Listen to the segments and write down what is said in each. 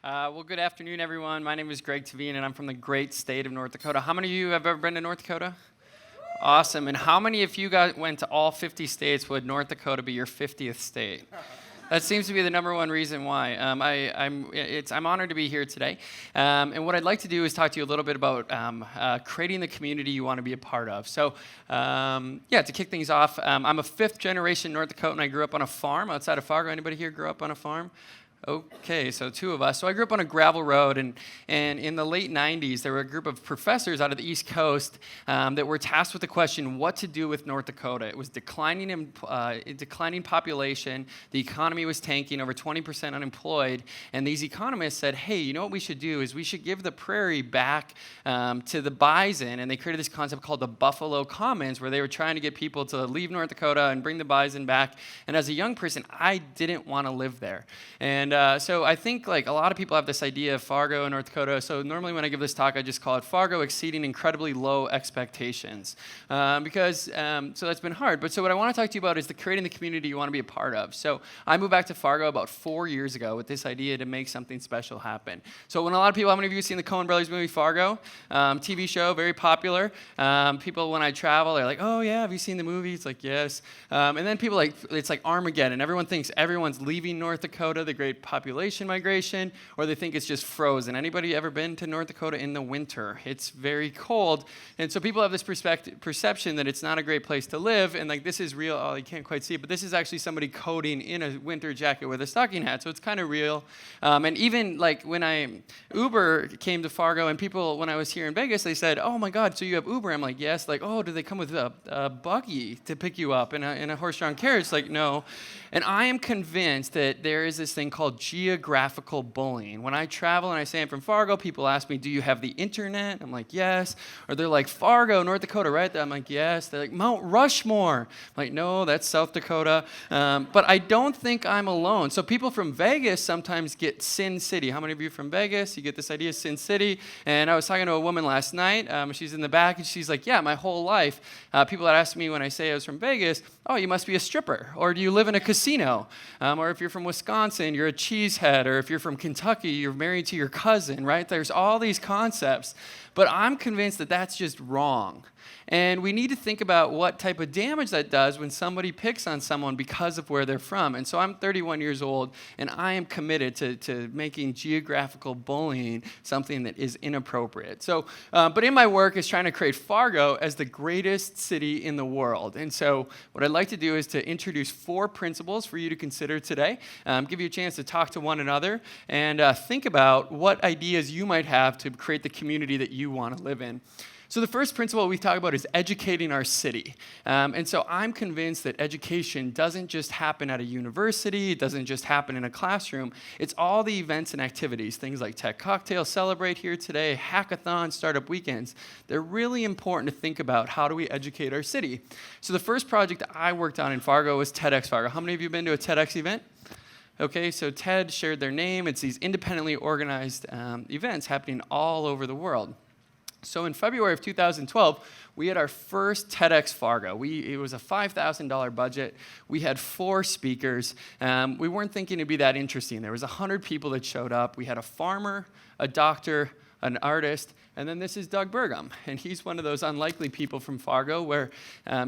Well, good afternoon, everyone. My name is Greg Tehven, and I'm from the great state of North Dakota. How many of you have ever been to North Dakota? Awesome. And how many of you guys went to all 50 states? Would North Dakota be your 50th state? That seems to be the number one reason why. I'm honored to be here today. And what I'd like to do is talk to you a little bit about creating the community you want to be a part of. So, to kick things off, I'm a fifth generation North Dakotan. I grew up on a farm outside of Fargo. Anybody here grew up on a farm? Okay, so two of us. So I grew up on a gravel road, and in the late 90s, there were a group of professors out of the East Coast that were tasked with the question, what to do with North Dakota. It was declining population, the economy was tanking, over 20% unemployed, and these economists said, hey, you know what we should do is we should give the prairie back to the bison, and they created this concept called the Buffalo Commons, where they were trying to get people to leave North Dakota and bring the bison back, and as a young person, I didn't want to live there. And so I think like a lot of people have this idea of Fargo in North Dakota. So normally when I give this talk, I just call it Fargo exceeding incredibly low expectations because that's been hard. But so what I want to talk to you about is creating the community you want to be a part of. So I moved back to Fargo about 4 years ago with this idea to make something special happen. So when a lot of people, how many of you have seen the Coen Brothers movie Fargo? TV show, very popular. People when I travel, they're like, oh yeah, have you seen the movie? It's like, yes. And then people it's like Armageddon. Everyone thinks everyone's leaving North Dakota, the great population migration, or they think it's just frozen. Anybody ever been to North Dakota in the winter? It's very cold, and so people have this perception that it's not a great place to live, and like this is real. Oh, you can't quite see it, but this is actually somebody coding in a winter jacket with a stocking hat, so it's kind of real. And even like when Uber came to Fargo, and people when I was here in Vegas, they said, "Oh my God, so you have Uber?" I'm like, "Yes." Like, "Oh, do they come with a buggy to pick you up in a horse-drawn carriage?" Like, no. And I am convinced that there is this thing called geographical bullying. When I travel and I say I'm from Fargo, people ask me, do you have the internet? I'm like, yes. Or they're like, Fargo, North Dakota, right? I'm like, yes. They're like, Mount Rushmore. I'm like, no, that's South Dakota. But I don't think I'm alone. So people from Vegas sometimes get Sin City. How many of you are from Vegas? You get this idea of Sin City. And I was talking to a woman last night. She's in the back, and she's like, yeah, my whole life. People that ask me when I say I was from Vegas, oh, you must be a stripper. Or do you live in a casino? Or if you're from Wisconsin, you're a cheesehead. Or if you're from Kentucky, you're married to your cousin, right? There's all these concepts. But I'm convinced that that's just wrong. And we need to think about what type of damage that does when somebody picks on someone because of where they're from. And so I'm 31 years old, and I am committed to making geographical bullying something that is inappropriate. So, but in my work is trying to create Fargo as the greatest city in the world. And so what I'd like to do is to introduce 4 principles for you to consider today, give you a chance to talk to one another, and think about what ideas you might have to create the community that you want to live in. So the first principle we talk about is educating our city. And so I'm convinced that education doesn't just happen at a university, it doesn't just happen in a classroom, it's all the events and activities, things like Tech Cocktail Celebrate here today, hackathon, startup weekends. They're really important to think about how do we educate our city. So the first project I worked on in Fargo was TEDx Fargo. How many of you have been to a TEDx event? Okay, so TED shared their name. It's these independently organized events happening all over the world. So in February of 2012, we had our first TEDx Fargo. It was a $5,000 budget. We had 4 speakers. We weren't thinking it'd be that interesting. There was 100 people that showed up. We had a farmer, a doctor, an artist, and then this is Doug Burgum. And he's one of those unlikely people from Fargo where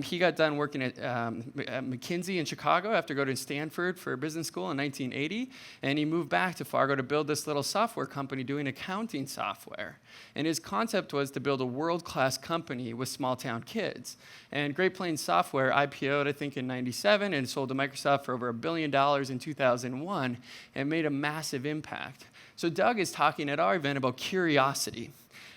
he got done working at McKinsey in Chicago after going to Stanford for business school in 1980. And he moved back to Fargo to build this little software company doing accounting software. And his concept was to build a world-class company with small-town kids. And Great Plains Software IPO'd, I think, in 97 and sold to Microsoft for over $1 billion in 2001 and made a massive impact. So Doug is talking at our event about curiosity.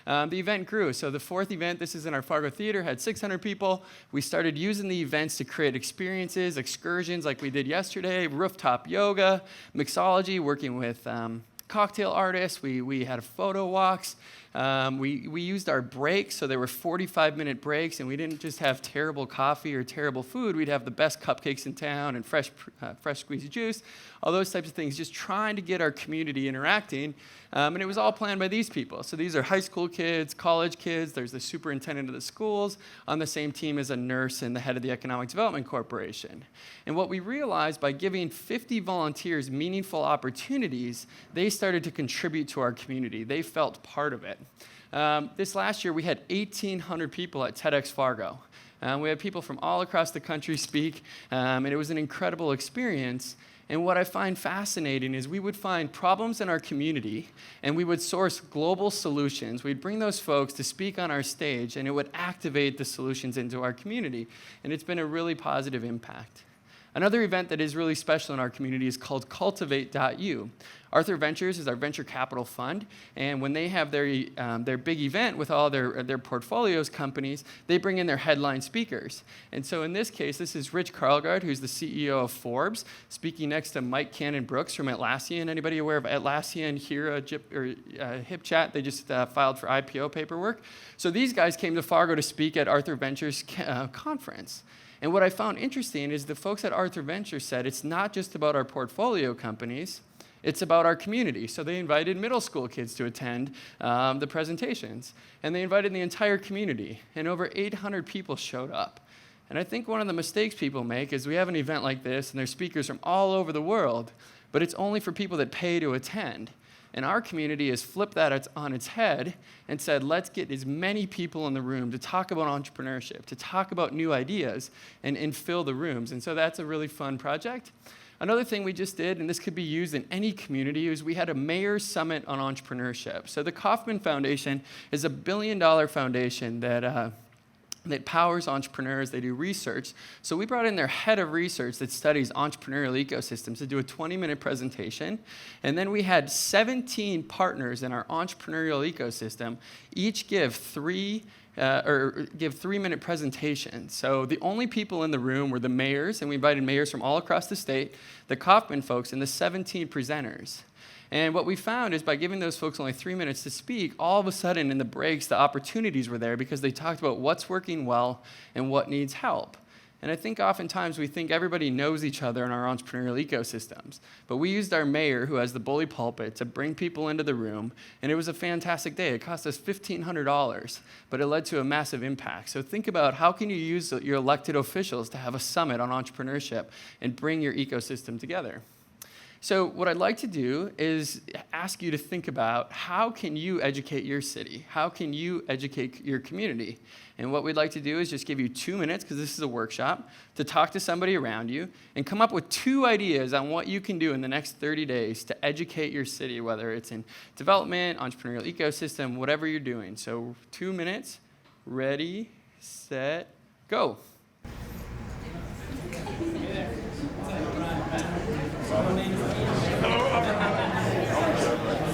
The event grew. So the 4th event, this is in our Fargo Theater, had 600 people. We started using the events to create experiences, excursions like we did yesterday, rooftop yoga, mixology, working with cocktail artists. We had photo walks. We used our breaks, so there were 45-minute breaks, and we didn't just have terrible coffee or terrible food. We'd have the best cupcakes in town and fresh squeezed juice, all those types of things, just trying to get our community interacting. And it was all planned by these people. So these are high school kids, college kids. There's the superintendent of the schools on the same team as a nurse and the head of the Economic Development Corporation. And what we realized by giving 50 volunteers meaningful opportunities, they started to contribute to our community. They felt part of it. This last year, we had 1,800 people at TEDx Fargo. We had people from all across the country speak, and it was an incredible experience. And what I find fascinating is we would find problems in our community, and we would source global solutions. We'd bring those folks to speak on our stage, and it would activate the solutions into our community. And it's been a really positive impact. Another event that is really special in our community is called Cultivate.U. Arthur Ventures is our venture capital fund, and when they have their big event with all their portfolios companies, they bring in their headline speakers. And so in this case, this is Rich Karlgaard, who's the CEO of Forbes, speaking next to Mike Cannon-Brooks from Atlassian. Anybody aware of Atlassian here, HipChat? They just filed for IPO paperwork. So these guys came to Fargo to speak at Arthur Ventures conference. And what I found interesting is the folks at Arthur Ventures said it's not just about our portfolio companies, it's about our community. So they invited middle school kids to attend the presentations. And they invited the entire community. And over 800 people showed up. And I think one of the mistakes people make is we have an event like this, and there's speakers from all over the world, but it's only for people that pay to attend. And our community has flipped that on its head and said, let's get as many people in the room to talk about entrepreneurship, to talk about new ideas, and fill the rooms. And so that's a really fun project. Another thing we just did, and this could be used in any community, is we had a mayor's summit on entrepreneurship. So the Kauffman Foundation is a $1 billion foundation that powers entrepreneurs. They do research. So we brought in their head of research that studies entrepreneurial ecosystems to do a 20-minute presentation. And then we had 17 partners in our entrepreneurial ecosystem, each give 3-minute presentations. So the only people in the room were the mayors, and we invited mayors from all across the state, the Kauffman folks, and the 17 presenters. And what we found is by giving those folks only 3 minutes to speak, all of a sudden in the breaks, the opportunities were there because they talked about what's working well and what needs help. And I think oftentimes we think everybody knows each other in our entrepreneurial ecosystems. But we used our mayor, who has the bully pulpit, to bring people into the room. And it was a fantastic day. It cost us $1,500, but it led to a massive impact. So think about how can you use your elected officials to have a summit on entrepreneurship and bring your ecosystem together. So what I'd like to do is ask you to think about how can you educate your city? How can you educate your community? And what we'd like to do is just give you 2 minutes, because this is a workshop, to talk to somebody around you and come up with 2 ideas on what you can do in the next 30 days to educate your city, whether it's in development, entrepreneurial ecosystem, whatever you're doing. So 2 minutes, ready, set, go.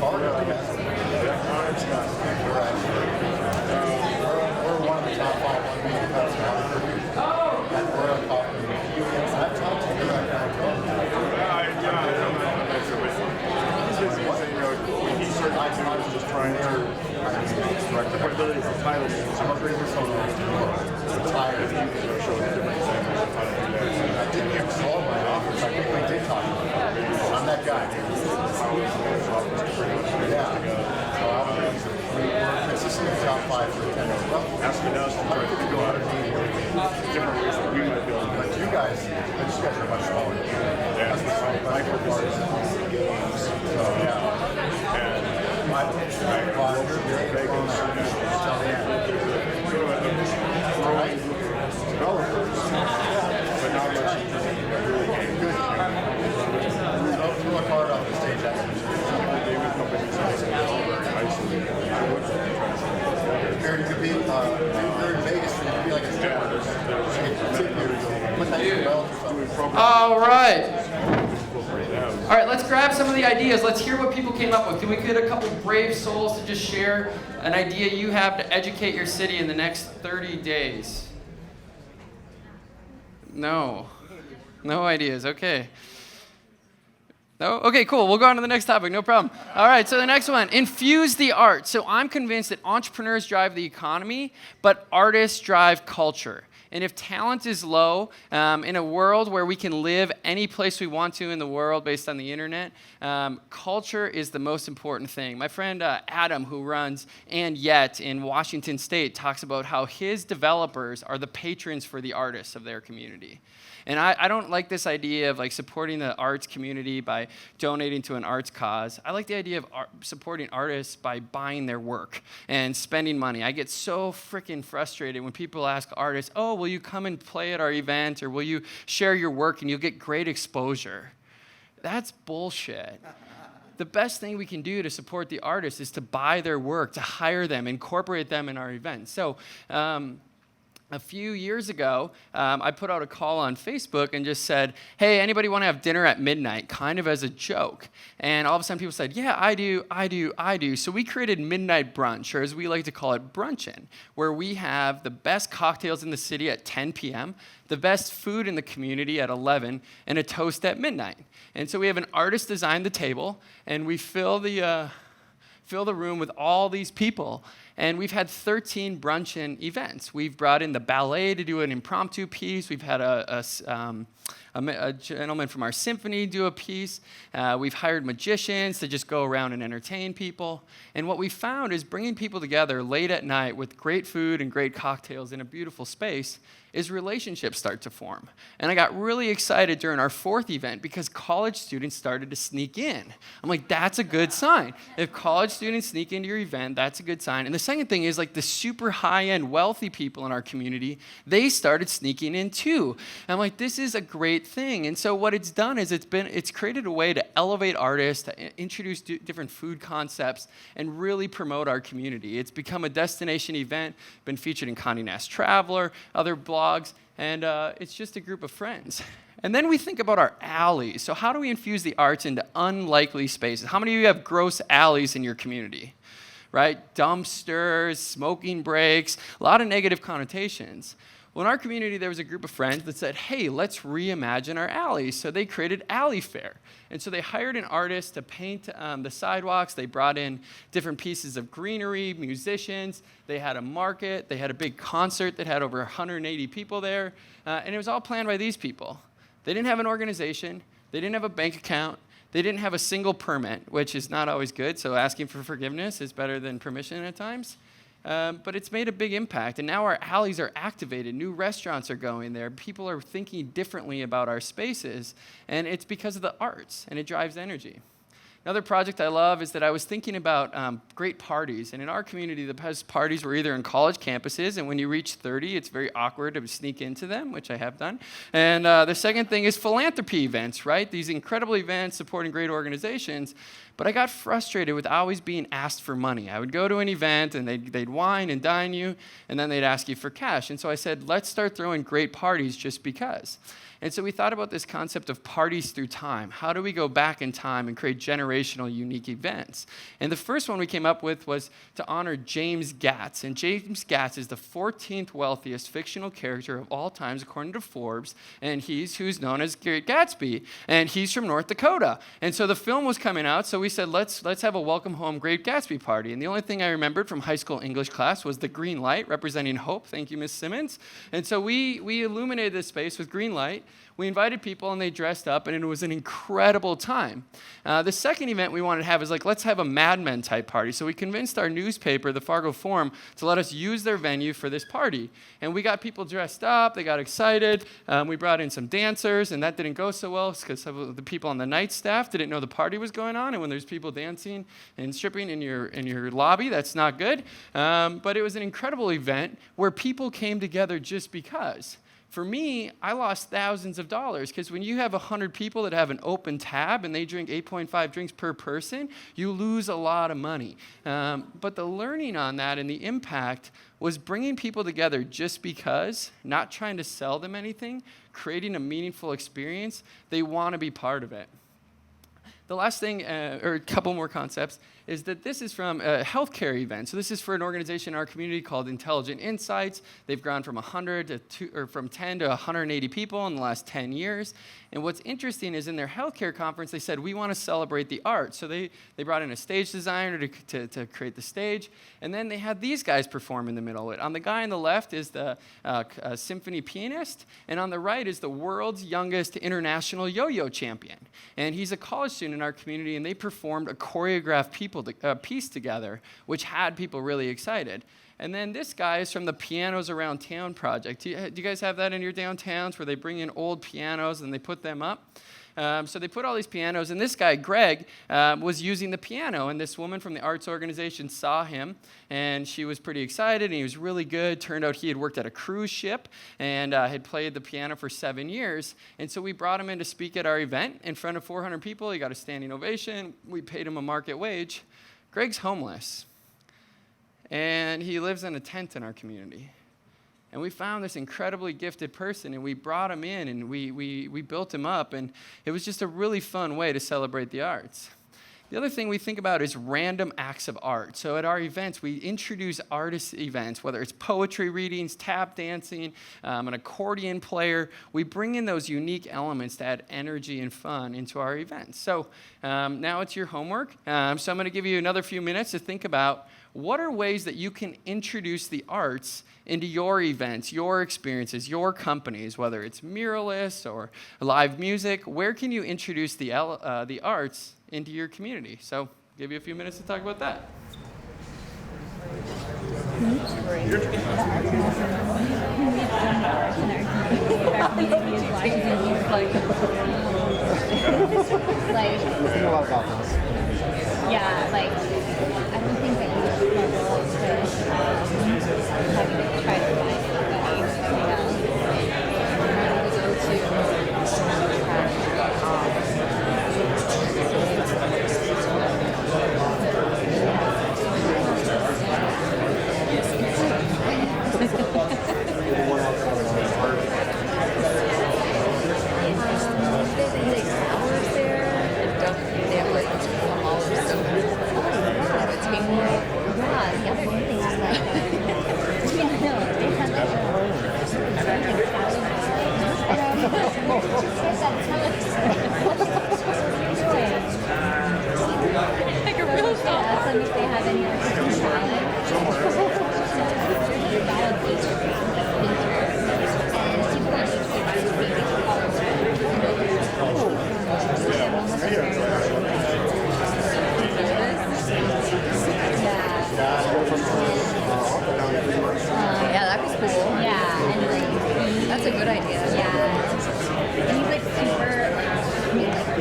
Fargo, I guess. We're one of the top 5 community clubs now. And we're a top community. I've talked to you about that. I was just trying to direct the ability to title it. I'm afraid we're so long. It's tired. I didn't even call my office. I think we did talk about it. I'm that guy. Yeah. So we're consistently top 5 for 10 years. Asking us to try to figure out different ways that we might be able to. But you guys are much smaller. Yeah. That's the micro parts. So, yeah. And my Vegas, developers, but not much really good. You look hard on the stage. David companies are very isolated. It could be, you're in Vegas, it could be like a All right. All right, let's grab some of the ideas. Let's hear what people came up with. Can we get a couple brave souls to just share an idea you have to educate your city in the next 30 days? No ideas. Okay. No? Okay, cool. We'll go on to the next topic. No problem. All right, so the next one, infuse the arts. So I'm convinced that entrepreneurs drive the economy, but artists drive culture. And if talent is low, in a world where we can live any place we want to in the world based on the internet, culture is the most important thing. My friend Adam, who runs And Yet in Washington State, talks about how his developers are the patrons for the artists of their community. And I don't like this idea of like supporting the arts community by donating to an arts cause. I like the idea of supporting artists by buying their work and spending money. I get so freaking frustrated when people ask artists, oh, will you come and play at our event, or will you share your work and you'll get great exposure? That's bullshit. The best thing we can do to support the artists is to buy their work, to hire them, incorporate them in our events. So, a few years ago, I put out a call on Facebook and just said, hey, anybody want to have dinner at midnight, kind of as a joke? And all of a sudden people said, yeah, I do. So we created Midnight Brunch, or as we like to call it, Brunchin', where we have the best cocktails in the city at 10 p.m., the best food in the community at 11, and a toast at midnight. And so we have an artist design the table, and we fill the room with all these people. And we've had 13 Brunchin' events. We've brought in the ballet to do an impromptu piece. We've had a gentleman from our symphony do a piece. We've hired magicians to just go around and entertain people. And what we found is bringing people together late at night with great food and great cocktails in a beautiful space is relationships start to form. And I got really excited during our 4th event because college students started to sneak in. I'm like, that's a good sign. If college students sneak into your event, that's a good sign. And the second thing is, like, the super high-end wealthy people in our community, they started sneaking in too. And I'm like, this is a great thing. And so what it's done is it's created a way to elevate artists, to introduce different food concepts, and really promote our community. It's become a destination event, been featured in Condé Nast Traveler, other blogs, and it's just a group of friends. And then we think about our alleys. So how do we infuse the arts into unlikely spaces? How many of you have gross alleys in your community? Right? Dumpsters, smoking breaks, a lot of negative connotations. Well, in our community, there was a group of friends that said, hey, let's reimagine our alleys. So they created Alley Fair. And so they hired an artist to paint the sidewalks. They brought in different pieces of greenery, musicians. They had a market. They had a big concert that had over 180 people there. And it was all planned by these people. They didn't have an organization. They didn't have a bank account. They didn't have a single permit, which is not always good. So asking for forgiveness is better than permission at times. But it's made a big impact. And now our alleys are activated. New restaurants are going there. People are thinking differently about our spaces. And it's because of the arts, and it drives energy. Another project I love is that I was thinking about great parties. And in our community, the best parties were either in college campuses, and when you reach 30, it's very awkward to sneak into them, which I have done. And the second thing is philanthropy events, right? These incredible events supporting great organizations. But I got frustrated with always being asked for money. I would go to an event, and they'd wine and dine you, and then they'd ask you for cash. And so I said, let's start throwing great parties just because. And so we thought about this concept of parties through time. How do we go back in time and create generational, unique events? And the first one we came up with was to honor James Gatz. And James Gatz is the 14th wealthiest fictional character of all times, according to Forbes. And he's who's known as Great Gatsby. And he's from North Dakota. And so the film was coming out, so we said, let's have a welcome home Great Gatsby party. And the only thing I remembered from high school English class was the green light representing hope. Thank you, Miss Simmons. And so we illuminated this space with green light. We invited people, and they dressed up, and it was an incredible time. The second event we wanted to have is let's have a Mad Men type party. So we convinced our newspaper, the Fargo Forum, to let us use their venue for this party. And we got people dressed up. They got excited. We brought in some dancers, and that didn't go so well because some of the people on the night staff didn't know the party was going on. And when there's people dancing and stripping in your lobby, that's not good. But it was an incredible event where people came together just because. For me, I lost thousands of dollars because when you have 100 people that have an open tab and they drink 8.5 drinks per person, you lose a lot of money. But the learning on that and the impact was bringing people together just because, not trying to sell them anything, creating a meaningful experience. They want to be part of it. the last thing, or a couple more concepts, is that this is from a healthcare event. So this is for an organization in our community called Intelligent Insights. They've grown from 10 to 180 people in the last 10 years. And what's interesting is in their healthcare conference, they said, we want to celebrate the arts. So they brought in a stage designer to create the stage. And then they had these guys perform in the middle of it. On the guy on the left is the symphony pianist. And on the right is the world's youngest international yo-yo champion. And he's a college student in our community, and they performed a choreographed piece together, which had people really excited. And then this guy is from the Pianos Around Town project. Do you guys have that in your downtowns where they bring in old pianos and they put them up? So they put all these pianos, and this guy, Greg, was using the piano, and this woman from the arts organization saw him, and she was pretty excited, and he was really good. Turned out he had worked at a cruise ship and had played the piano for 7 years, and so we brought him in to speak at our event in front of 400 people. He got a standing ovation. We paid him a market wage. Greg's homeless, and he lives in a tent in our community. And we found this incredibly gifted person, and we brought him in, and we built him up, and it was just a really fun way to celebrate the arts. The other thing we think about is random acts of art. So at our events, we introduce artist events, whether it's poetry readings, tap dancing, an accordion player. We bring in those unique elements to add energy and fun into our events. So now it's your homework. So I'm going to give you another few minutes to think about what are ways that you can introduce the arts into your events, your experiences, your companies, whether it's muralists or live music. Where can you introduce the arts into your community? So I'll give you a few minutes to talk about that. Yeah, like, I don't think that you should having to try to find anybody. If they have any artistic Yeah, that'd be cool. Yeah, and like That's a good idea. yeah, and he's like super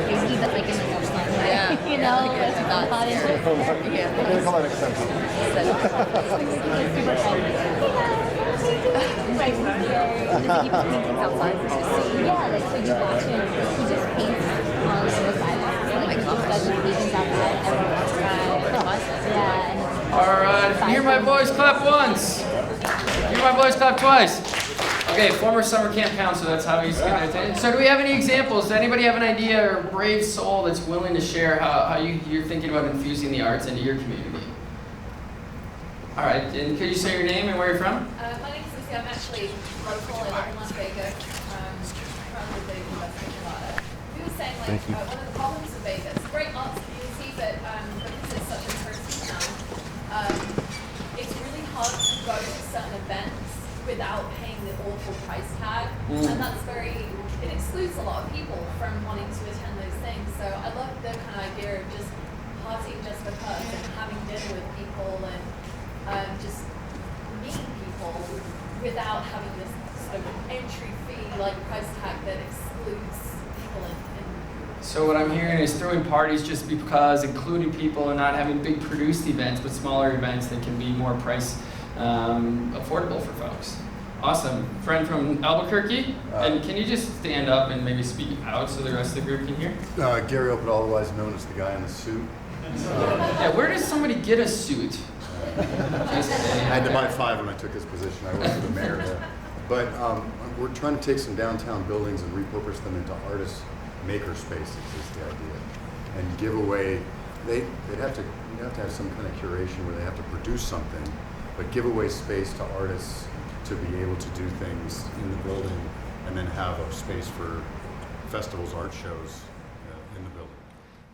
crazy, but like in like a fun way. Yeah. You know, Yeah, like nuts. thought into it. Yeah. We're gonna call that extensive. Super fun. Like, Does he keep painting outside for us to see? yeah, like so you watch him. He just paints on the sidewalk. Like he just does his paintings outside. Everyone's yeah, and it's All right, if you hear my voice, clap once. Hear my voice, clap twice. Okay, former summer camp counselor, that's how he's going to attend. So do we have any examples? Does anybody have an idea or brave soul that's willing to share how you're thinking about infusing the arts into your community? All right, and could you say your name and where you're from? My name is Lucy. I'm actually local. I live in Las Vegas. From the big University of Nevada. We were saying like one of the problems of Vegas, great arts community, but because it's such a touristy town, it's really hard to go to certain events without paying the awful price tag, and that's it excludes a lot of people from wanting to attend those things. So I love the kind of idea of just partying just because and having dinner with people and just meeting people without having this sort of entry fee like price tag that excludes people in So what I'm hearing is throwing parties just because including people and not having big produced events, but smaller events that can be more price affordable for folks. Awesome. Friend from Albuquerque? And can you just stand up and maybe speak out so the rest of the group can hear? Gary Opel, otherwise known as the guy in the suit. Yeah, where does somebody get a suit? I had to buy 5 when I took this position. I worked for the mayor there. But we're trying to take some downtown buildings and repurpose them into artist maker spaces is the idea. and give away. You'd have to have some kind of curation where they have to produce something, but give away space to artists to be able to do things in the building, and then have a space for festivals, art shows in the building.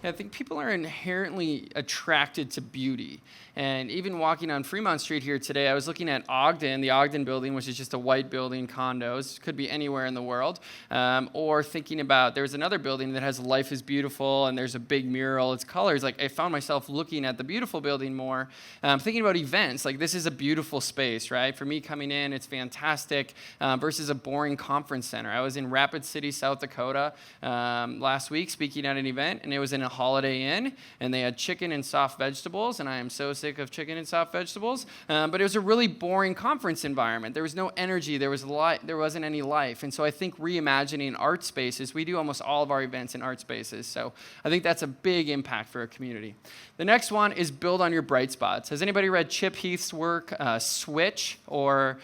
Yeah, I think people are inherently attracted to beauty. And even walking on Fremont Street here today, I was looking at Ogden, the Ogden building, which is just a white building, condos, could be anywhere in the world. Or thinking about, there's another building that has Life is Beautiful, and there's a big mural, it's colors. Like, I found myself looking at the beautiful building more, thinking about events. Like, this is a beautiful space, right? For me coming in, it's fantastic, versus a boring conference center. I was in Rapid City, South Dakota last week speaking at an event, and it was in a Holiday Inn, and they had chicken and soft vegetables, and I am so sick of chicken and soft vegetables, but it was a really boring conference environment. There was no energy, there wasn't any life, and so I think reimagining art spaces, we do almost all of our events in art spaces, so I think that's a big impact for a community. The next one is build on your bright spots. Has anybody read Chip Heath's work, Switch? So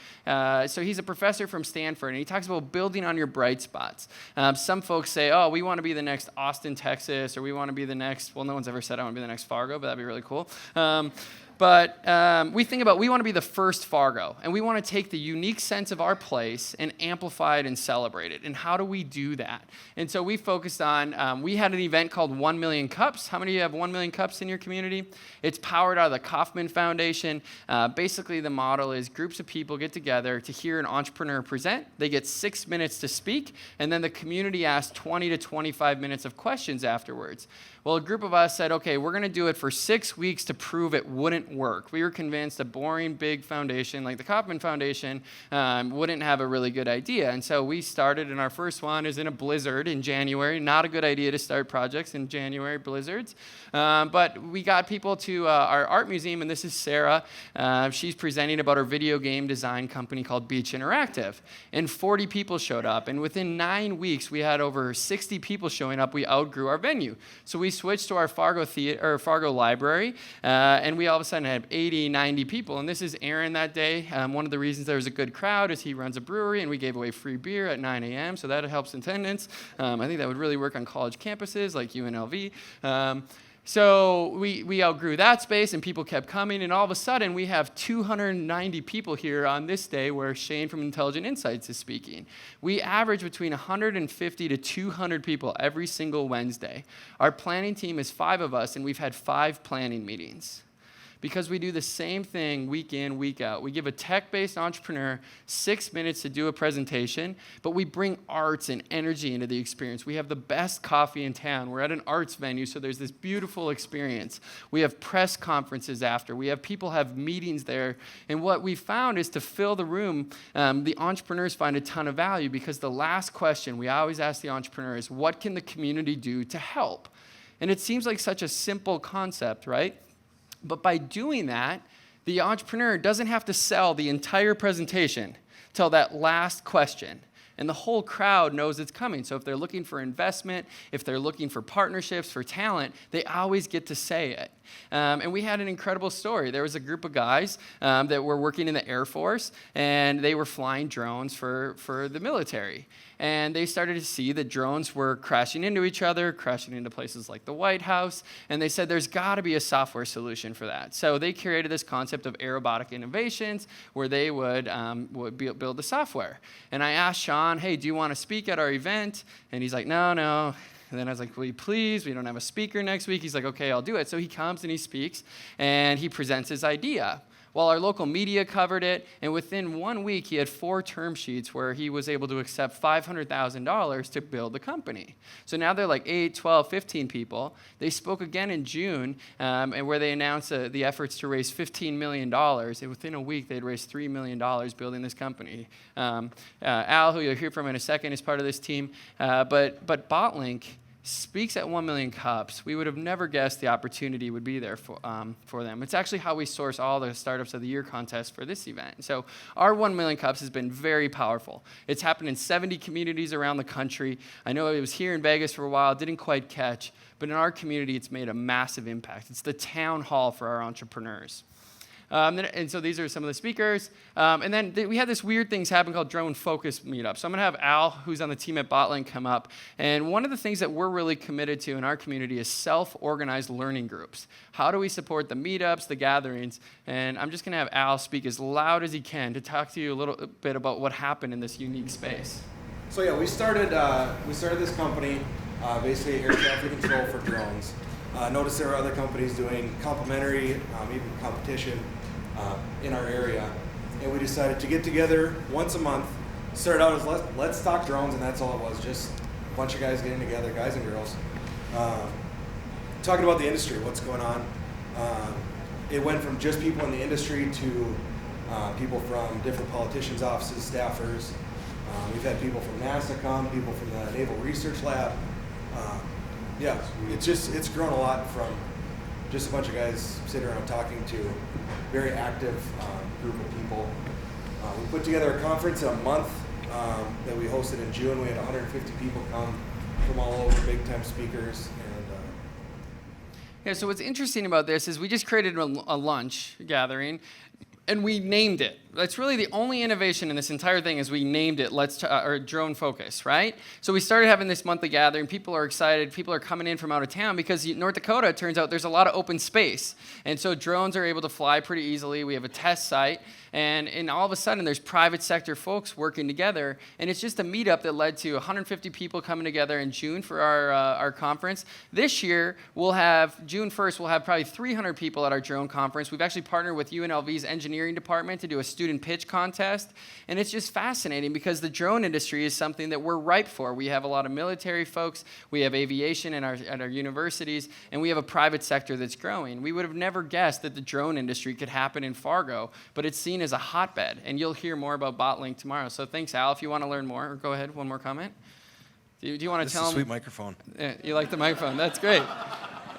he's a professor from Stanford, and he talks about building on your bright spots. Some folks say, oh, we want to be the next Austin, Texas, or we want to be the next, well, no one's ever said I want to be the next Fargo, but that'd be really cool. But we think about, we want to be the first Fargo, and we want to take the unique sense of our place and amplify it and celebrate it. And how do we do that? And so we focused on, we had an event called 1 Million Cups. How many of you have 1 million cups in your community? It's powered out of the Kauffman Foundation. Basically, the model is groups of people get together to hear an entrepreneur present. They get 6 minutes to speak, and then the community asks 20 to 25 minutes of questions afterwards. Well, a group of us said, okay, we're going to do it for 6 weeks to prove it wouldn't work. We were convinced a boring, big foundation like the Kauffman Foundation wouldn't have a really good idea. And so we started, and our first one is in a blizzard in January. Not a good idea to start projects in January blizzards. But we got people to our art museum, and this is Sarah. She's presenting about her video game design company called Beach Interactive. And 40 people showed up. And within 9 weeks, we had over 60 people showing up. We outgrew our venue. So we switched to our Fargo library, and we all of a sudden had 80, 90 people. And this is Aaron that day. One of the reasons there was a good crowd is he runs a brewery, and we gave away free beer at 9 a.m., so that helps attendance. I think that would really work on college campuses like UNLV. So we outgrew that space, and people kept coming, and all of a sudden we have 290 people here on this day where Shane from Intelligent Insights is speaking. We average between 150 to 200 people every single Wednesday. Our planning team is 5 of us, and we've had 5 planning meetings. Because we do the same thing week in, week out. We give a tech-based entrepreneur 6 minutes to do a presentation, but we bring arts and energy into the experience. We have the best coffee in town. We're at an arts venue, so there's this beautiful experience. We have press conferences after. We have people have meetings there. And what we found is to fill the room, the entrepreneurs find a ton of value because the last question we always ask the entrepreneur is, what can the community do to help? And it seems like such a simple concept, right? But by doing that, the entrepreneur doesn't have to sell the entire presentation till that last question. And the whole crowd knows it's coming. So if they're looking for investment, if they're looking for partnerships, for talent, they always get to say it. And we had an incredible story. There was a group of guys that were working in the Air Force, and they were flying drones for the military. And they started to see that drones were crashing into each other, crashing into places like the White House, and they said there's got to be a software solution for that. So they created this concept of aerobotic innovations where they would build the software. And I asked Sean, hey, do you want to speak at our event? And he's like, no. And then I was like, will you please? We don't have a speaker next week. He's like, okay, I'll do it. So he comes and he speaks, and he presents his idea. Well, our local media covered it, and within 1 week, he had 4 term sheets where he was able to accept $500,000 to build the company. So now they're like 8, 12, 15 people. They spoke again in June, and where they announced the efforts to raise $15 million. And within a week, they'd raised $3 million building this company. Al, who you'll hear from in a second, is part of this team. But Botlink speaks at 1 million cups. We would have never guessed the opportunity would be there for them. It's actually how we source all the Startups of the Year contests for this event. So our 1 million cups has been very powerful. It's happened in 70 communities around the country. I know it was here in Vegas for a while, didn't quite catch, but in our community, it's made a massive impact. It's the town hall for our entrepreneurs. And so these are some of the speakers. And then we had this weird things happen called drone focus meetup. So I'm going to have Al, who's on the team at Botlink, come up. And one of the things that we're really committed to in our community is self-organized learning groups. How do we support the meetups, the gatherings? And I'm just going to have Al speak as loud as he can to talk to you a little bit about what happened in this unique space. So yeah, we started this company, basically air traffic control for drones. Noticed there were other companies doing complementary, even competition in our area, and we decided to get together once a month. Started out as let's talk drones, and that's all it was, just a bunch of guys getting together, guys and girls, talking about the industry, what's going on. It went from just people in the industry to people from different politicians' offices, staffers. We've had people from NASA come, people from the Naval Research Lab. Yeah, it's grown a lot from just a bunch of guys sitting around talking to a very active group of people. We put together a conference in a month that we hosted in June. We had 150 people come from all over, big time speakers. Yeah, so what's interesting about this is we just created a lunch gathering, and we named it. That's really the only innovation in this entire thing is we named it or Drone Focus, right? So we started having this monthly gathering. People are excited. People are coming in from out of town because North Dakota, it turns out, there's a lot of open space. And so drones are able to fly pretty easily. We have a test site. And all of a sudden, there's private sector folks working together. And it's just a meetup that led to 150 people coming together in June for our conference. This year, June 1st, we'll have probably 300 people at our drone conference. We've actually partnered with UNLV's engineering department to do a student pitch contest. And it's just fascinating because the drone industry is something that we're ripe for. We have a lot of military folks. We have aviation at our universities. And we have a private sector that's growing. We would have never guessed that the drone industry could happen in Fargo, but it's seen as a hotbed, and you'll hear more about Botlink tomorrow. So thanks, Al. If you want to learn more, go ahead. One more comment. Do you want to tell them? Sweet microphone. Yeah, you like the microphone? That's great.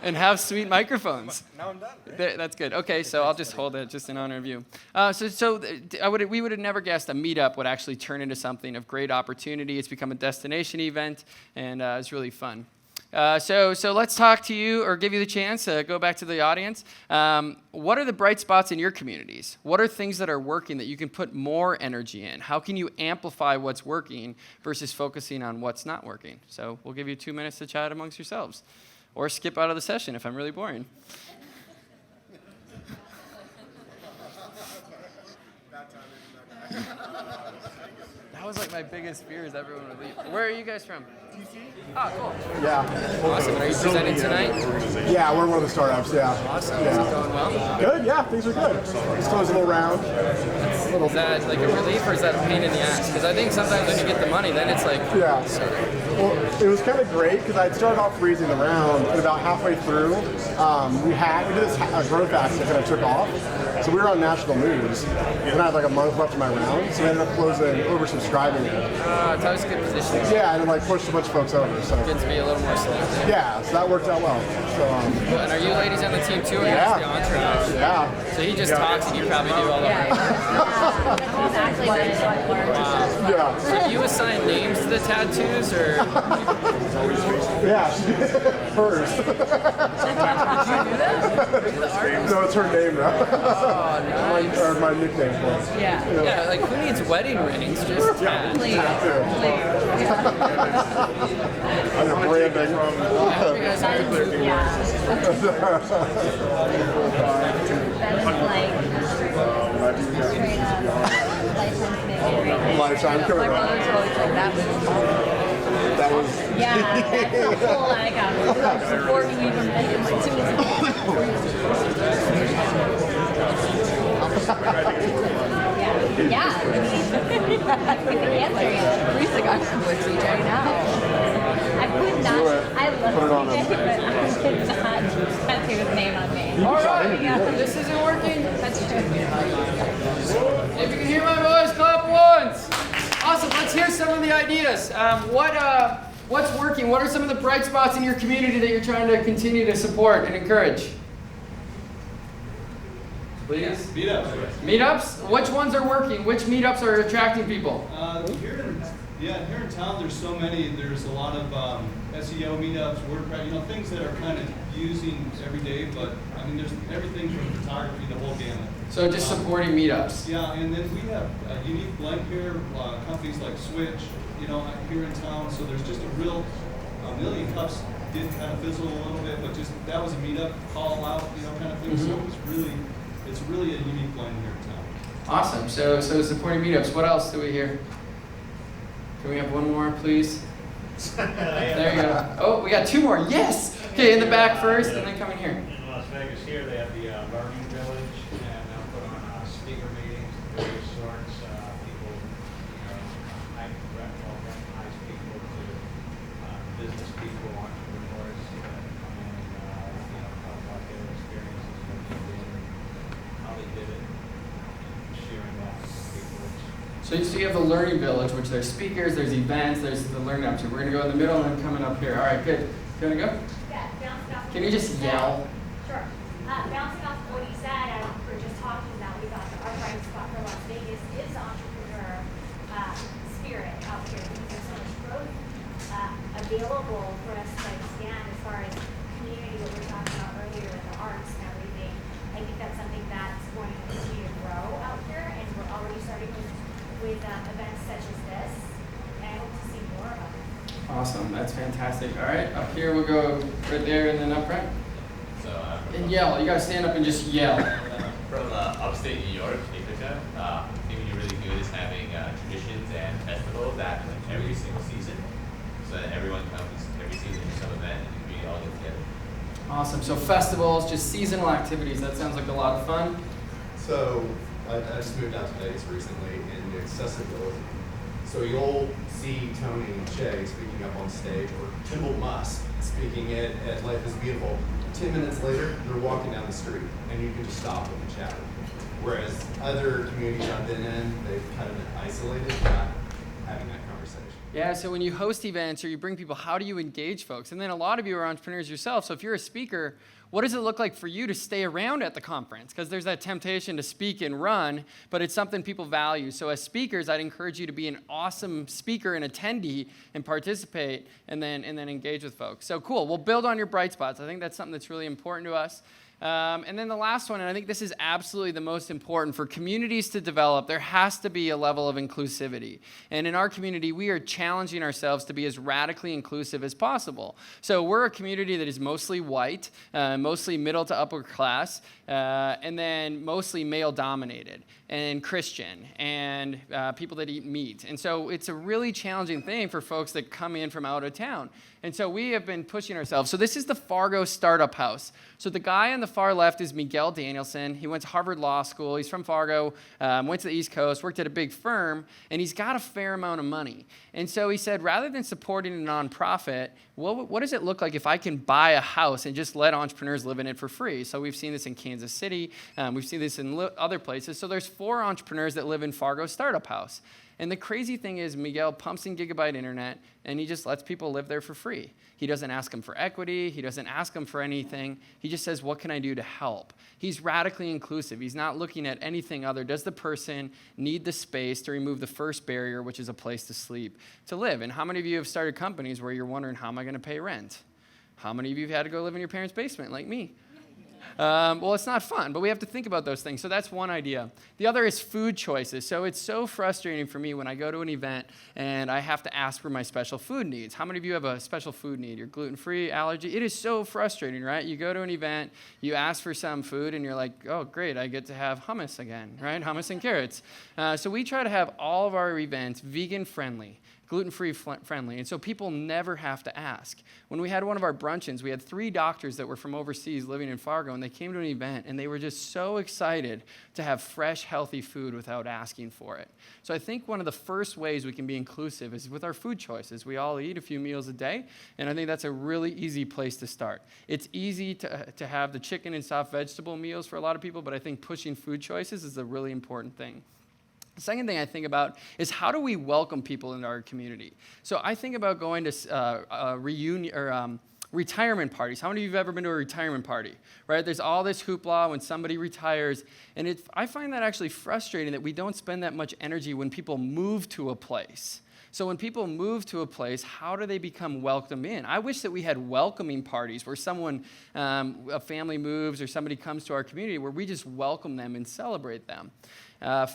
And have sweet microphones. Now I'm done. That's good. Okay, so I'll just hold it just in honor of you. We would have never guessed a meetup would actually turn into something of great opportunity. It's become a destination event, and it's really fun. So let's talk to you, or give you the chance to go back to the audience. What are the bright spots in your communities? What are things that are working that you can put more energy in? How can you amplify what's working versus focusing on what's not working? So we'll give you 2 minutes to chat amongst yourselves, or skip out of the session if I'm really boring. That was like my biggest fear is everyone would leave. Where are you guys from? Oh, cool. Yeah. Awesome. Are you presenting tonight? Yeah, we're one of the startups, yeah. Awesome. Yeah. Is it going well? Good, yeah, things are good. Just closing a little round. Is that like a relief or is that a pain in the ass? Because I think sometimes when you get the money, then it's like, Yeah. sorry. Well, it was kind of great because I'd started off freezing the round, and about halfway through, we did this growth hack that kind of took off. So we were on national news, and I had like a month left of my round, so we ended up oversubscribing it. It's always a good position. Yeah, and it like pushed a bunch of folks over. So Good to be a little more selective. yeah, so that worked out well. So And are you ladies on the team too, or Yeah. just the entourage? yeah, So he just talks and you probably do all the work. That's actually what it was. yeah, So you assign names to the tattoos, or yeah. First. No, it's her name now. oh, nice. Or my nickname for it. Yeah, like who needs wedding rings? Just tat. I'm a branding. I hope you guys have a good Lifetime My coming up. brother's always like, That was Yeah, that's a whole lot of conversation. before you even make it, like 2 Yeah, I mean, that's the answer. Yeah. Reese like, I'm with CJ now. I could not. Do it. I love Put it on it, him. but I could not tattoo his name on me. All right, this isn't working. That's true. If you can hear my voice, clap once. Awesome. Let's hear some of the ideas. What's working? What are some of the bright spots in your community that you're trying to continue to support and encourage? Please. Meetups? Which ones are working? Which meetups are attracting people? Here in town, there's so many. There's a lot of SEO meetups, WordPress, things that are kind of using every day, but I mean, there's everything from photography, the whole gamut. So just supporting meetups. Yeah, and then we have a unique blend here, companies like Switch, you know, here in town. So there's just a million cups did kind of fizzle a little bit, but just that was a meetup, call out, you know, kind of thing. So it's really a unique blend here in town. Awesome. So supporting meetups. What else do we hear? Can we have one more, please? There you go. Oh, we got two more. Yes. Okay, in the back first, and then come in here. In Las Vegas here, they have the Learning Village, and they'll put on speaker meetings of various sorts. People, recognize people to business people, entrepreneurs come in and talk about their experiences, what they did, how they did it, and sharing that with people. So you have the Learning Village, which there's speakers, there's events, there's the learning option. We're going to go in the middle and then coming up here. All right, good. You want to go? Yeah, bouncing off. Can you just yell? Sure. Bouncing off what you said, we're just talking about, we thought that our bright spot for Las Vegas is the entrepreneur spirit out here, because there's so much growth available for us to understand as far as community, what we were talking about earlier with the arts and everything. I think that's something that's going to continue to grow out here, and we're already starting with events such as this, and I hope to see more of it. Awesome. That's fantastic. All right, up here we'll go right there and then up right. So And yell. You got to stand up and just yell. from upstate New York, Ithaca. I think what you're really good is having traditions and festivals that like every single season, so that everyone comes every season to some event and we all get together. Awesome. So festivals, just seasonal activities. That sounds like a lot of fun. So I just moved out to Vegas recently in accessibility. So you'll see Tony and Shay speaking up on stage, or Kimball Musk speaking at Life is Beautiful. 10 minutes later, they're walking down the street, and you can just stop them and chat. Whereas other communities I've been in, they've kind of been isolated, not having that conversation. Yeah, so when you host events or you bring people, how do you engage folks? And then a lot of you are entrepreneurs yourself, so if you're a speaker, what does it look like for you to stay around at the conference? Because there's that temptation to speak and run, but it's something people value. So as speakers, I'd encourage you to be an awesome speaker and attendee and participate and then engage with folks. So cool, we'll build on your bright spots. I think that's something that's really important to us. And then the last one, and I think this is absolutely the most important, for communities to develop, there has to be a level of inclusivity. And in our community, we are challenging ourselves to be as radically inclusive as possible. So we're a community that is mostly white, mostly middle to upper class, and then mostly male-dominated, and Christian, and people that eat meat. And so it's a really challenging thing for folks that come in from out of town. And so we have been pushing ourselves. So this is the Fargo Startup House. So the guy on the far left is Miguel Danielson. He went to Harvard Law School. He's from Fargo, went to the East Coast, worked at a big firm, and he's got a fair amount of money. And so he said, rather than supporting a nonprofit, what does it look like if I can buy a house and just let entrepreneurs live in it for free? So we've seen this in Kansas City. We've seen this in other places. So there's 4 entrepreneurs that live in Fargo Startup House. And the crazy thing is, Miguel pumps in gigabyte internet, and he just lets people live there for free. He doesn't ask them for equity. He doesn't ask them for anything. He just says, what can I do to help? He's radically inclusive. He's not looking at anything other. Does the person need the space to remove the first barrier, which is a place to sleep, to live? And how many of you have started companies where you're wondering, how am I going to pay rent? How many of you have had to go live in your parents' basement, like me? Well, it's not fun, but we have to think about those things. So that's one idea. The other is food choices. So it's so frustrating for me when I go to an event and I have to ask for my special food needs. How many of you have a special food need? You're gluten-free, allergy? It is so frustrating, right? You go to an event, you ask for some food, and you're like, oh, great, I get to have hummus again, right? Hummus and carrots. So we try to have all of our events vegan-friendly, gluten-free friendly, and so people never have to ask. When we had one of our bruncheons, we had 3 doctors that were from overseas living in Fargo, and they came to an event, and they were just so excited to have fresh, healthy food without asking for it. So I think one of the first ways we can be inclusive is with our food choices. We all eat a few meals a day, and I think that's a really easy place to start. It's easy to have the chicken and soft vegetable meals for a lot of people, but I think pushing food choices is a really important thing. The second thing I think about is, how do we welcome people into our community? So I think about going to reunion or retirement parties. How many of you have ever been to a retirement party? Right? There's all this hoopla when somebody retires, and I find that actually frustrating that we don't spend that much energy when people move to a place. So when people move to a place, how do they become welcomed in? I wish that we had welcoming parties where someone, a family moves or somebody comes to our community where we just welcome them and celebrate them.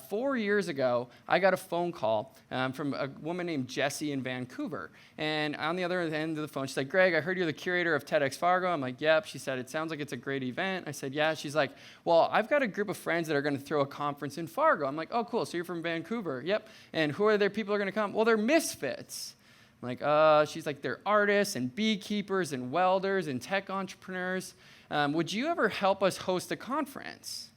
4 years ago, I got a phone call from a woman named Jessie in Vancouver. And on the other end of the phone, she's like, Greg, I heard you're the curator of TEDx Fargo. I'm like, yep. She said, it sounds like it's a great event. I said, yeah. She's like, well, I've got a group of friends that are going to throw a conference in Fargo. I'm like, oh, cool. So you're from Vancouver. Yep. And who are their people are going to come? Well, they're misfits. I'm like, she's like, they're artists and beekeepers and welders and tech entrepreneurs. Would you ever help us host a conference?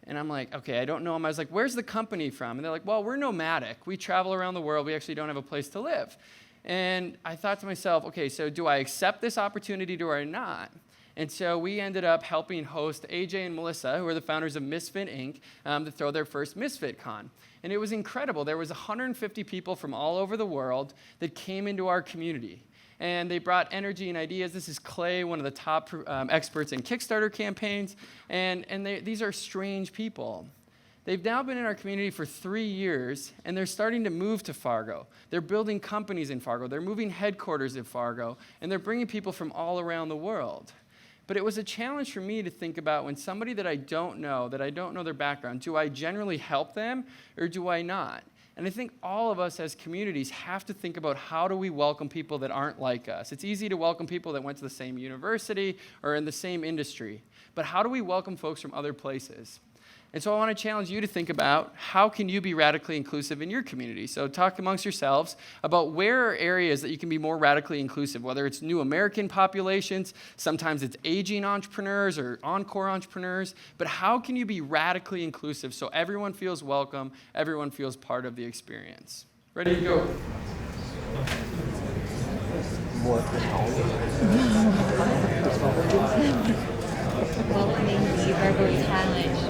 And I'm like, okay, I don't know them. I was like, where's the company from? And they're like, well, we're nomadic. We travel around the world. We actually don't have a place to live. And I thought to myself, okay, so do I accept this opportunity or not? And so we ended up helping host AJ and Melissa, who are the founders of Misfit Inc., to throw their first Misfit Con. And it was incredible. There was 150 people from all over the world that came into our community. And they brought energy and ideas. This is Clay, one of the top experts in Kickstarter campaigns. And these are strange people. They've now been in our community for 3 years, and they're starting to move to Fargo. They're building companies in Fargo. They're moving headquarters in Fargo, and they're bringing people from all around the world. But it was a challenge for me to think about when somebody that I don't know their background, do I generally help them or do I not? And I think all of us as communities have to think about how do we welcome people that aren't like us. It's easy to welcome people that went to the same university or in the same industry, but how do we welcome folks from other places? And so I want to challenge you to think about how can you be radically inclusive in your community. So talk amongst yourselves about where are areas that you can be more radically inclusive, whether it's new American populations, sometimes it's aging entrepreneurs or encore entrepreneurs, but how can you be radically inclusive so everyone feels welcome, everyone feels part of the experience? Ready to go. Welcoming the Fargo talent.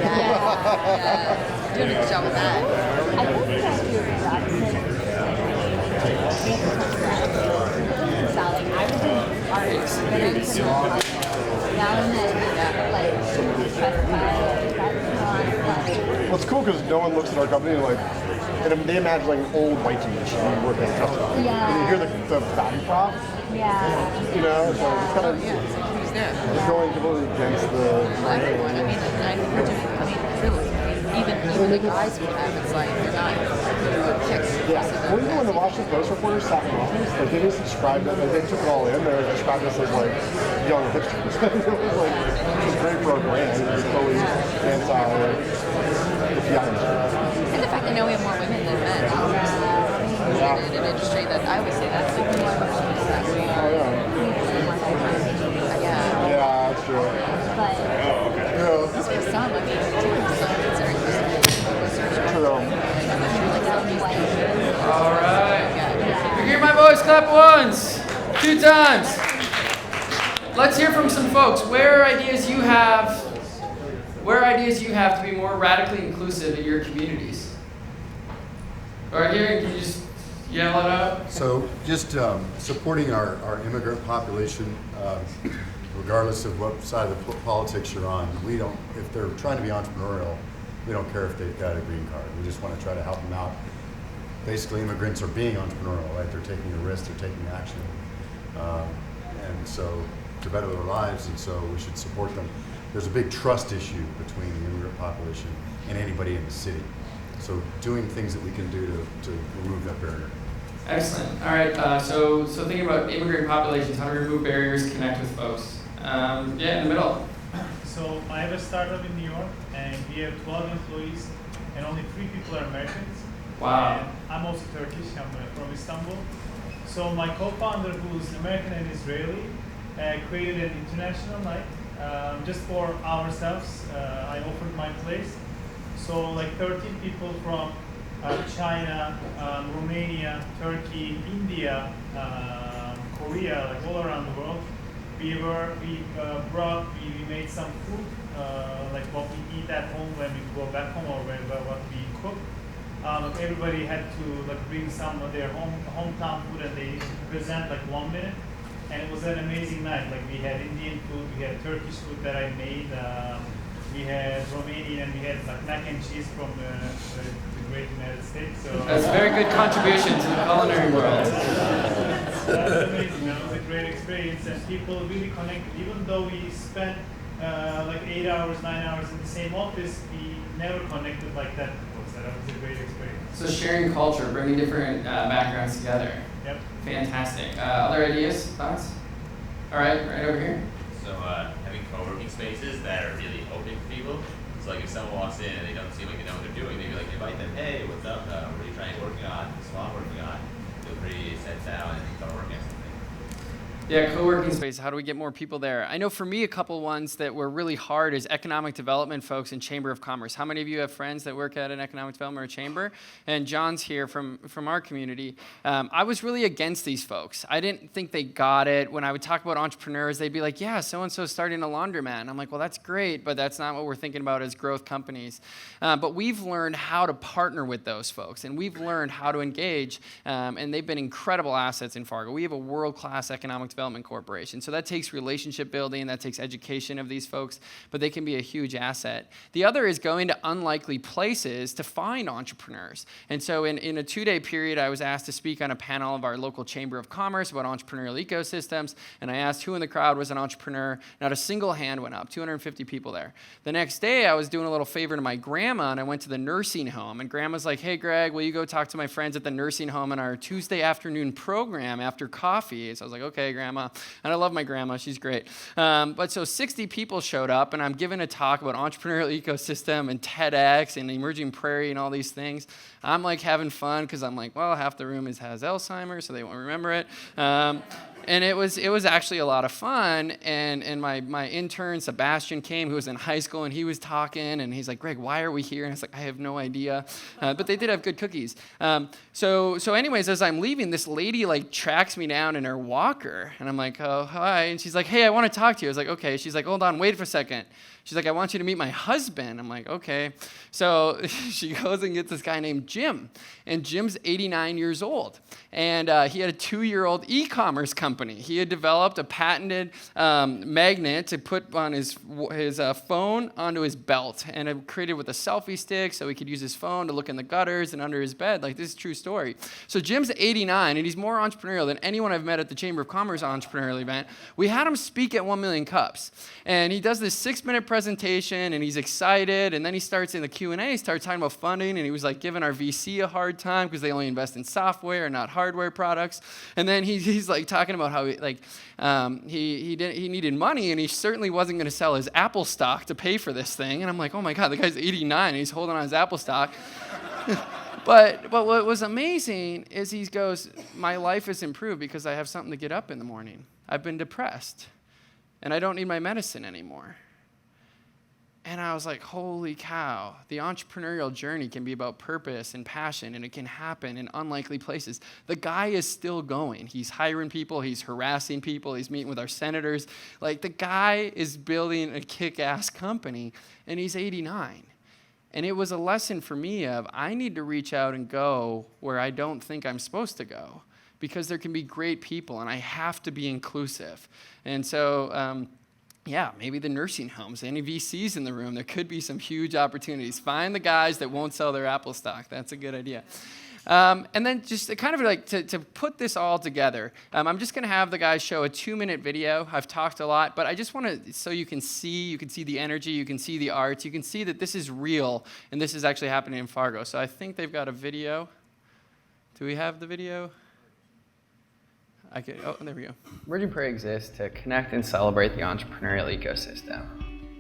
Yeah. Doing a good job with that. I think that you're right. I was doing art, very small. Now and then, Well, it's cool because no one looks at our company like, and they imagine like an old white dude working at Tesla. Yeah. And you hear the value prop. Yeah. You know, it's like it's kind of it's going completely against the. Even the guys we have, it's like they're not Yeah. Well, even when the Washington Post reporters sat in office, like they just described it, like they took it all in. They described us as like young hipsters. It was like it was great for our brand. It was totally anti the PI industry. And the fact that now we have more women than men. In an industry that I always say that's like more that we are. Yeah, that's true. But Yeah. This was some, I mean, considering All right. You hear my voice? Clap once, 2 times. Let's hear from some folks. Where are ideas you have? Where are ideas you have to be more radically inclusive in your communities? Right here, can you just yell it out? So just supporting our immigrant population, regardless of what side of the politics you're on, we don't, if they're trying to be entrepreneurial, we don't care if they've got a green card. We just want to try to help them out. Basically, immigrants are being entrepreneurial, right? They're taking a risk, they're taking action. And so to better their lives, and so we should support them. There's a big trust issue between the immigrant population and anybody in the city. So doing things that we can do to remove that barrier. Excellent. All right. So thinking about immigrant populations, how to remove barriers, connect with folks. Yeah, in the middle. So I have a startup in New York, and we have 12 employees, and only 3 people are Americans. Wow. And I'm also Turkish. I'm from Istanbul. So my co-founder, who's American and Israeli, created an international night just for ourselves. I offered my place. So like 13 people from China, Romania, Turkey, India, Korea, like all around the world. We made some food, like what we eat at home when we go back home, or what we cook. Everybody had to like bring some of their hometown food, and they present like 1 minute. And it was an amazing night. Like we had Indian food, we had Turkish food that I made, we had Romanian, we had like mac and cheese from the great United States. So That's a very good contribution to the culinary world. That's amazing. That was a great experience, and people really connected. Even though we spent like 8 hours, 9 hours in the same office, we never connected like that before. So that was a great experience. So sharing culture, bringing different backgrounds together. Yep. Fantastic. Other ideas, thoughts? All right over here. So having co-working spaces that are really open for people. So like if someone walks in and they don't seem like they know what they're doing, maybe like invite them, hey, what's up? What are you working on? This is what I'm working on. Feel free to sit down and start working on something. Yeah, co-working space, how do we get more people there? I know for me, a couple ones that were really hard is economic development folks and Chamber of Commerce. How many of you have friends that work at an economic development or chamber? And John's here from our community. I was really against these folks. I didn't think they got it. When I would talk about entrepreneurs, they'd be like, yeah, so-and-so starting a laundromat. And I'm like, well, that's great, but that's not what we're thinking about as growth companies. But we've learned how to partner with those folks, and we've learned how to engage, and they've been incredible assets in Fargo. We have a world-class economic development corporation. So that takes relationship building, that takes education of these folks, but they can be a huge asset. The other is going to unlikely places to find entrepreneurs. And so in a 2-day period, I was asked to speak on a panel of our local Chamber of Commerce about entrepreneurial ecosystems, and I asked who in the crowd was an entrepreneur. Not a single hand went up, 250 people there. The next day, I was doing a little favor to my grandma, and I went to the nursing home, and grandma's like, hey, Greg, will you go talk to my friends at the nursing home in our Tuesday afternoon program after coffee? So I was like, okay, grandma. And I love my grandma, she's great. But so 60 people showed up, and I'm giving a talk about entrepreneurial ecosystem and TEDx and Emerging Prairie and all these things. I'm like having fun because I'm like, well, half the room has Alzheimer's, so they won't remember it. And it was actually a lot of fun, and my intern, Sebastian, came, who was in high school, and he was talking, and he's like, Greg, why are we here? And I was like, I have no idea. But they did have good cookies. So anyways, as I'm leaving, this lady like tracks me down in her walker, and I'm like, oh, hi. And she's like, hey, I want to talk to you. I was like, okay. She's like, hold on, wait for a second. She's like, I want you to meet my husband. I'm like, okay. So she goes and gets this guy named Jim. And Jim's 89 years old. And he had a 2-year-old e-commerce company. He had developed a patented magnet to put on his phone onto his belt. And it created with a selfie stick so he could use his phone to look in the gutters and under his bed. Like, this is a true story. So Jim's 89, and he's more entrepreneurial than anyone I've met at the Chamber of Commerce entrepreneurial event. We had him speak at 1 Million Cups. And he does this 6-minute presentation, and he's excited, and then he starts in the Q&A, starts talking about funding, and he was like giving our VC a hard time because they only invest in software and not hardware products. And then he's like talking about how he needed money, and he certainly wasn't going to sell his Apple stock to pay for this thing. And I'm like, oh my God, the guy's 89, and he's holding on his Apple stock. But what was amazing is he goes, my life has improved because I have something to get up in the morning. I've been depressed, and I don't need my medicine anymore. And I was like, holy cow, the entrepreneurial journey can be about purpose and passion, and it can happen in unlikely places. The guy is still going. He's hiring people, he's harassing people, he's meeting with our senators. Like, the guy is building a kick-ass company, and he's 89. And it was a lesson for me of, I need to reach out and go where I don't think I'm supposed to go, because there can be great people, and I have to be inclusive. And so, yeah, maybe the nursing homes, any VCs in the room, there could be some huge opportunities. Find the guys that won't sell their Apple stock. That's a good idea. And then just kind of like to put this all together, I'm just going to have the guys show a 2-minute video. I've talked a lot, but I just want to, so you can see the energy, you can see the arts, you can see that this is real, and this is actually happening in Fargo. So I think they've got a video. Do we have the video? Oh, there we go. Emerging Prairie exists to connect and celebrate the entrepreneurial ecosystem.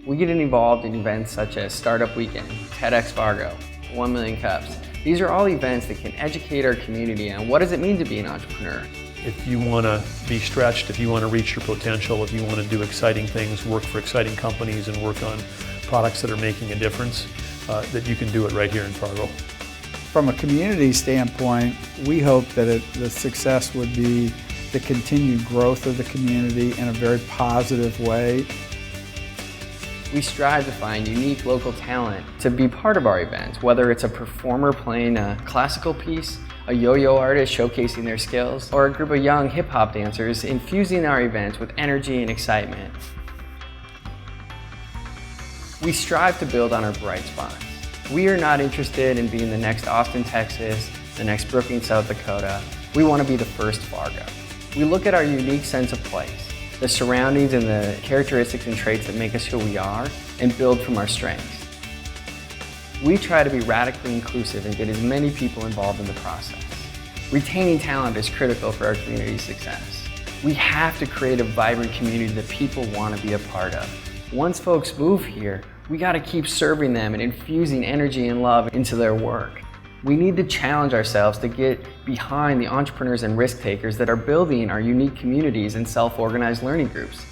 We get involved in events such as Startup Weekend, TEDx Fargo, 1 Million Cups. These are all events that can educate our community on what does it mean to be an entrepreneur. If you want to be stretched, if you want to reach your potential, if you want to do exciting things, work for exciting companies and work on products that are making a difference, that you can do it right here in Fargo. From a community standpoint, we hope that the success would be the continued growth of the community in a very positive way. We strive to find unique local talent to be part of our events, whether it's a performer playing a classical piece, a yo-yo artist showcasing their skills, or a group of young hip-hop dancers infusing our events with energy and excitement. We strive to build on our bright spots. We are not interested in being the next Austin, Texas, the next Brookings, South Dakota. We want to be the first Fargo. We look at our unique sense of place, the surroundings and the characteristics and traits that make us who we are, and build from our strengths. We try to be radically inclusive and get as many people involved in the process. Retaining talent is critical for our community's success. We have to create a vibrant community that people want to be a part of. Once folks move here, we got to keep serving them and infusing energy and love into their work. We need to challenge ourselves to get behind the entrepreneurs and risk takers that are building our unique communities and self-organized learning groups.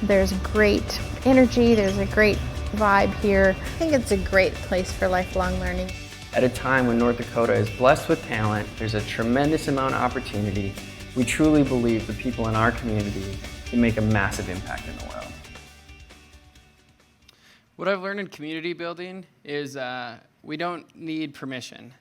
There's great energy, there's a great vibe here. I think it's a great place for lifelong learning. At a time when North Dakota is blessed with talent, there's a tremendous amount of opportunity. We truly believe the people in our community can make a massive impact in the world. What I've learned in community building is we don't need permission.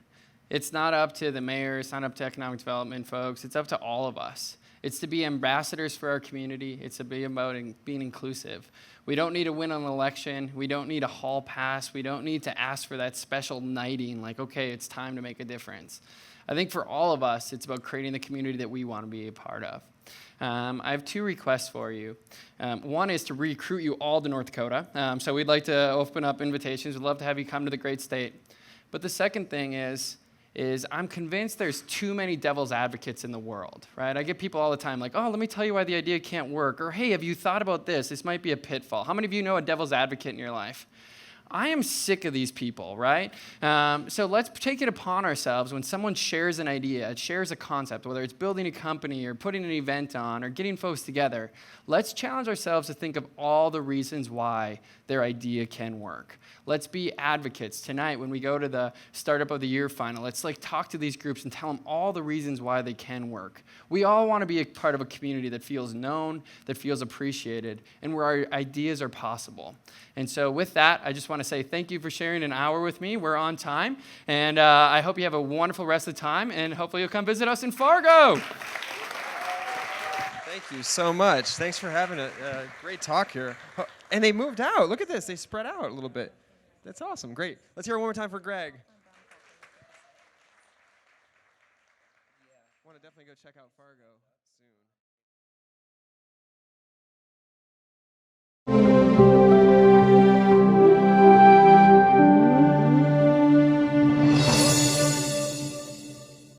It's not up to the mayor, it's not up to economic development folks, it's up to all of us. It's to be ambassadors for our community, it's to be about being inclusive. We don't need to win an election, we don't need a hall pass, we don't need to ask for that special knighting, like, okay, it's time to make a difference. I think for all of us, it's about creating the community that we want to be a part of. I have two requests for you. One is to recruit you all to North Dakota. So we'd like to open up invitations. We'd love to have you come to the great state. But the second thing is I'm convinced there's too many devil's advocates in the world, right? I get people all the time like, oh, let me tell you why the idea can't work. Or, hey, have you thought about this? This might be a pitfall. How many of you know a devil's advocate in your life? I am sick of these people, right? So let's take it upon ourselves when someone shares an idea, shares a concept, whether it's building a company or putting an event on or getting folks together, let's challenge ourselves to think of all the reasons why their idea can work. Let's be advocates tonight when we go to the Startup of the Year final. Let's talk to these groups and tell them all the reasons why they can work. We all want to be a part of a community that feels known, that feels appreciated, and where our ideas are possible. And so with that, I just want to say thank you for sharing an hour with me. We're on time, and I hope you have a wonderful rest of the time, and hopefully you'll come visit us in Fargo. Thank you so much. Thanks for having a great talk here. And they moved out. Look at this. They spread out a little bit. That's awesome. Great. Let's hear it one more time for Greg. Yeah. Want to definitely go check out Fargo soon.